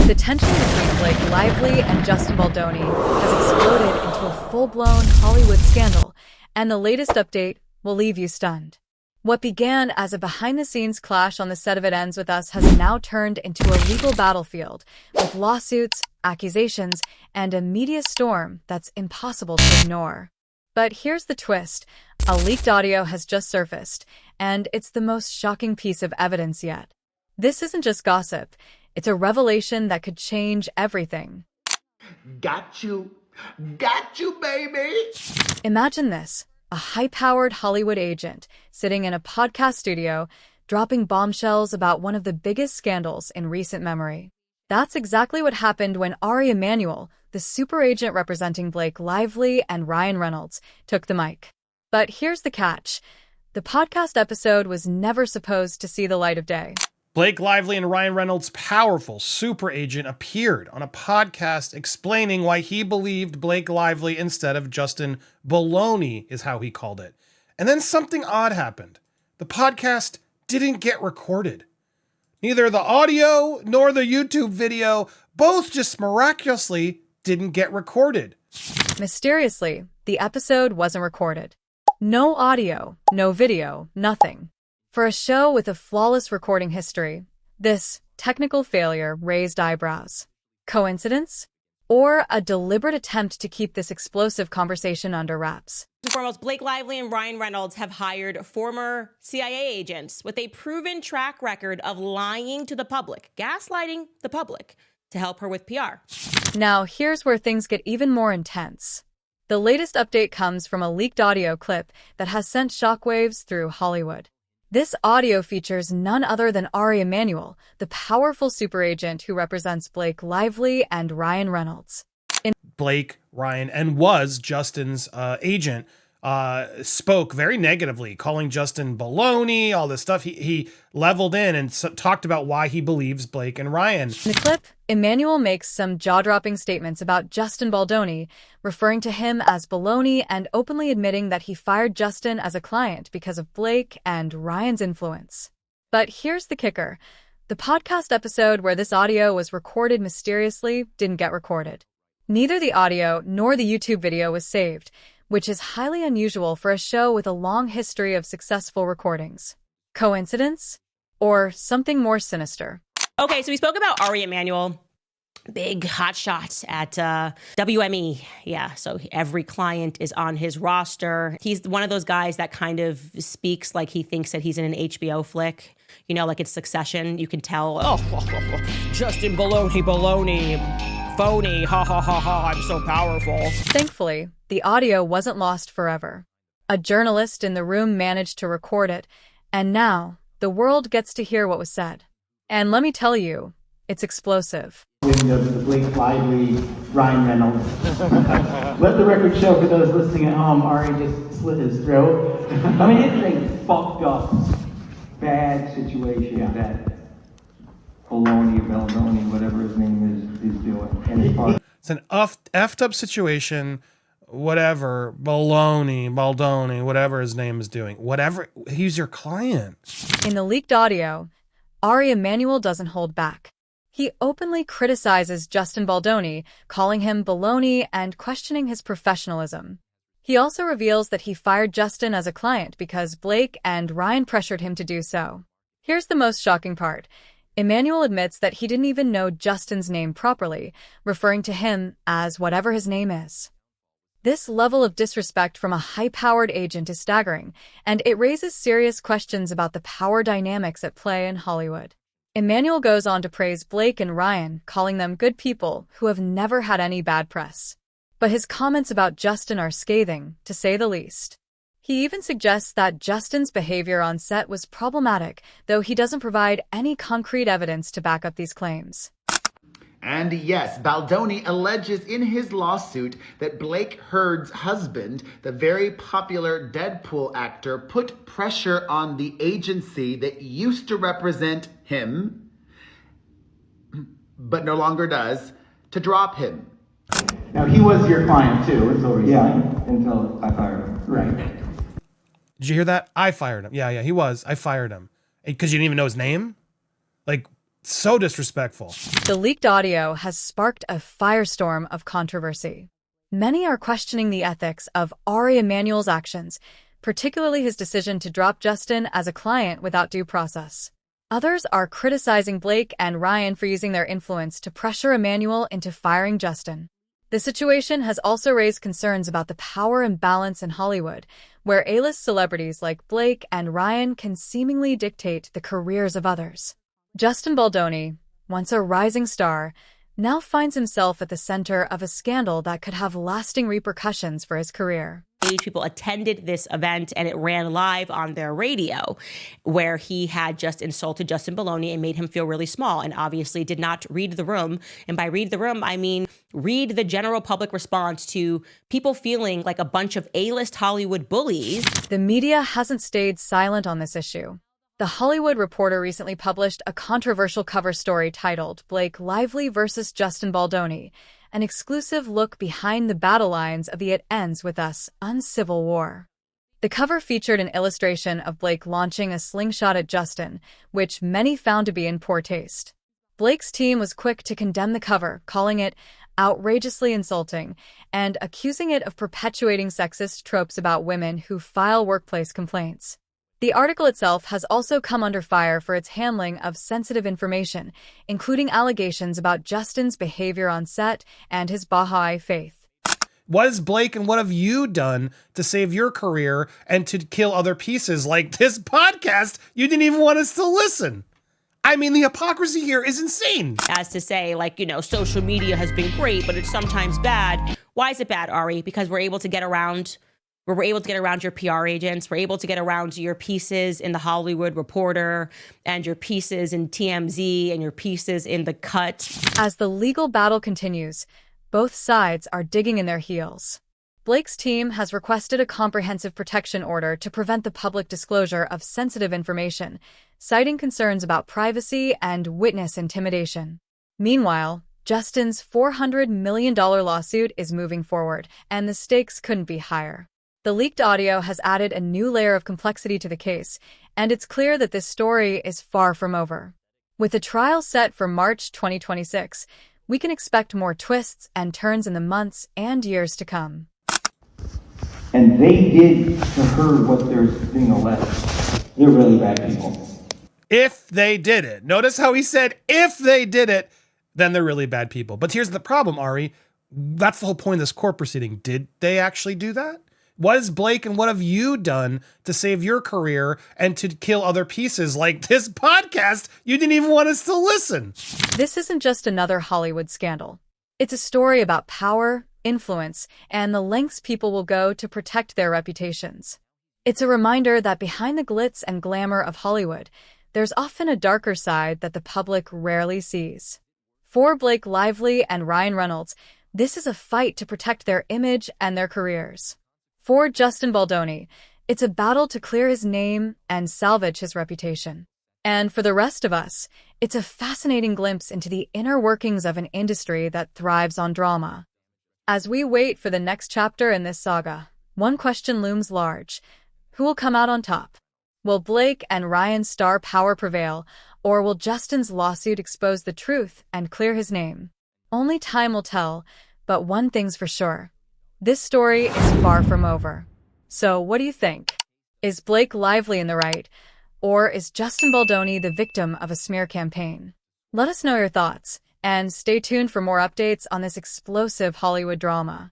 The tension between Blake Lively and Justin Baldoni has exploded into a full-blown Hollywood scandal, and the latest update will leave you stunned. What began as a behind-the-scenes clash on the set of It Ends With Us has now turned into a legal battlefield, with lawsuits, accusations, and a media storm that's impossible to ignore. But here's the twist. A leaked audio has just surfaced, and it's the most shocking piece of evidence yet. This isn't just gossip. It's a revelation that could change everything. Got you, baby. Imagine this. A high-powered Hollywood agent sitting in a podcast studio, dropping bombshells about one of the biggest scandals in recent memory. That's exactly what happened when Ari Emanuel, the super agent representing Blake Lively and Ryan Reynolds, took the mic. But here's the catch. The podcast episode was never supposed to see the light of day. Blake Lively and Ryan Reynolds' powerful super agent appeared on a podcast explaining why he believed Blake Lively instead of Justin Baldoni, is how he called it. And then something odd happened. The podcast didn't get recorded. Neither the audio nor the YouTube video, both just miraculously didn't get recorded. Mysteriously, the episode wasn't recorded. No audio, no video, nothing. For a show with a flawless recording history, this technical failure raised eyebrows. Coincidence? Or a deliberate attempt to keep this explosive conversation under wraps? First and foremost, Blake Lively and Ryan Reynolds have hired former CIA agents with a proven track record of lying to the public, gaslighting the public, to help her with PR. Now, here's where things get even more intense. The latest update comes from a leaked audio clip that has sent shockwaves through Hollywood. This audio features none other than Ari Emanuel, the powerful super agent who represents Blake Lively and Ryan Reynolds. Blake, Ryan, and was Justin's agent, spoke very negatively, calling Justin baloney, all this stuff. He leveled in and talked about why he believes Blake and Ryan. In the clip, Emanuel makes some jaw-dropping statements about Justin Baldoni, referring to him as baloney and openly admitting that he fired Justin as a client because of Blake and Ryan's influence. But here's the kicker. The podcast episode where this audio was recorded mysteriously didn't get recorded. Neither the audio nor the YouTube video was saved, which is highly unusual for a show with a long history of successful recordings. Coincidence? Or something more sinister? Okay, so we spoke about Ari Emanuel, big hotshot at WME. Yeah, so every client is on his roster. He's one of those guys that kind of speaks like he thinks that he's in an HBO flick. You know, like it's Succession. You can tell, Justin baloney, phony, ha ha ha ha, I'm so powerful. Thankfully, the audio wasn't lost forever. A journalist in the room managed to record it, and now the world gets to hear what was said. And let me tell you, it's explosive. The Blake Lively, Ryan Reynolds. Let the record show for those listening at home, Ari just slit his throat. I mean, it's a fucked up, bad situation that Baldoni, whatever his name is doing. And It's an effed up situation, whatever, Baldoni, whatever his name is doing. Whatever, he's your client. In the leaked audio, Ari Emanuel doesn't hold back. He openly criticizes Justin Baldoni, calling him baloney and questioning his professionalism. He also reveals that he fired Justin as a client because Blake and Ryan pressured him to do so. Here's the most shocking part. Emanuel admits that he didn't even know Justin's name properly, referring to him as whatever his name is. This level of disrespect from a high-powered agent is staggering, and it raises serious questions about the power dynamics at play in Hollywood. Emanuel goes on to praise Blake and Ryan, calling them good people who have never had any bad press. But his comments about Justin are scathing, to say the least. He even suggests that Justin's behavior on set was problematic, though he doesn't provide any concrete evidence to back up these claims. And yes, Baldoni alleges in his lawsuit that Blake Heard's husband, the very popular Deadpool actor, put pressure on the agency that used to represent him, but no longer does, to drop him. now, he was your client too, until recently. Yeah, until I fired him. Right. Did you hear that? I fired him. Yeah, he was. I fired him. Because you didn't even know his name? Like, So disrespectful. The leaked audio has sparked a firestorm of controversy. Many are questioning the ethics of Ari Emanuel's actions, particularly his decision to drop Justin as a client without due process. Others are criticizing Blake and Ryan for using their influence to pressure Emanuel into firing Justin. The situation has also raised concerns about the power imbalance in Hollywood, where A-list celebrities like Blake and Ryan can seemingly dictate the careers of others. Justin Baldoni, once a rising star, now finds himself at the center of a scandal that could have lasting repercussions for his career. People attended this event and it ran live on their radio, where he had just insulted Justin Baldoni and made him feel really small, and obviously did not read the room. And by read the room, I mean read the general public response to people feeling like a bunch of A-list Hollywood bullies. The media hasn't stayed silent on this issue. The Hollywood Reporter recently published a controversial cover story titled Blake Lively versus Justin Baldoni, an exclusive look behind the battle lines of the It Ends With Us uncivil war. The cover featured an illustration of Blake launching a slingshot at Justin, which many found to be in poor taste. Blake's team was quick to condemn the cover, calling it outrageously insulting and accusing it of perpetuating sexist tropes about women who file workplace complaints. The article itself has also come under fire for its handling of sensitive information, including allegations about Justin's behavior on set and his Baha'i faith. What is Blake and what have you done to save your career and to kill other pieces like this podcast you didn't even want us to listen? I mean, the hypocrisy here is insane. As to say, like, social media has been great, but it's sometimes bad. Why is it bad, Ari? Because we're able to get around your PR agents. We're able to get around your pieces in the Hollywood Reporter and your pieces in TMZ and your pieces in The Cut. As the legal battle continues, both sides are digging in their heels. Blake's team has requested a comprehensive protection order to prevent the public disclosure of sensitive information, citing concerns about privacy and witness intimidation. Meanwhile, Justin's $400 million lawsuit is moving forward, and the stakes couldn't be higher. The leaked audio has added a new layer of complexity to the case, and it's clear that this story is far from over. With a trial set for March 2026, we can expect more twists and turns in the months and years to come. And they did to her what they're being alleged. They're really bad people. If they did it. Notice how he said, if they did it, then they're really bad people. But here's the problem, Ari. That's the whole point of this court proceeding. Did they actually do that? What is Blake and what have you done to save your career and to kill other pieces like this podcast you didn't even want us to listen? This isn't just another Hollywood scandal. It's a story about power, influence, and the lengths people will go to protect their reputations. It's a reminder that behind the glitz and glamour of Hollywood, there's often a darker side that the public rarely sees. For Blake Lively and Ryan Reynolds, this is a fight to protect their image and their careers. For Justin Baldoni, it's a battle to clear his name and salvage his reputation. And for the rest of us, it's a fascinating glimpse into the inner workings of an industry that thrives on drama. As we wait for the next chapter in this saga, one question looms large. Who will come out on top? Will Blake and Ryan's star power prevail, or will Justin's lawsuit expose the truth and clear his name? Only time will tell, but one thing's for sure. This story is far from over. So what do you think? Is Blake Lively in the right, or is Justin Baldoni the victim of a smear campaign? Let us know your thoughts, and stay tuned for more updates on this explosive Hollywood drama.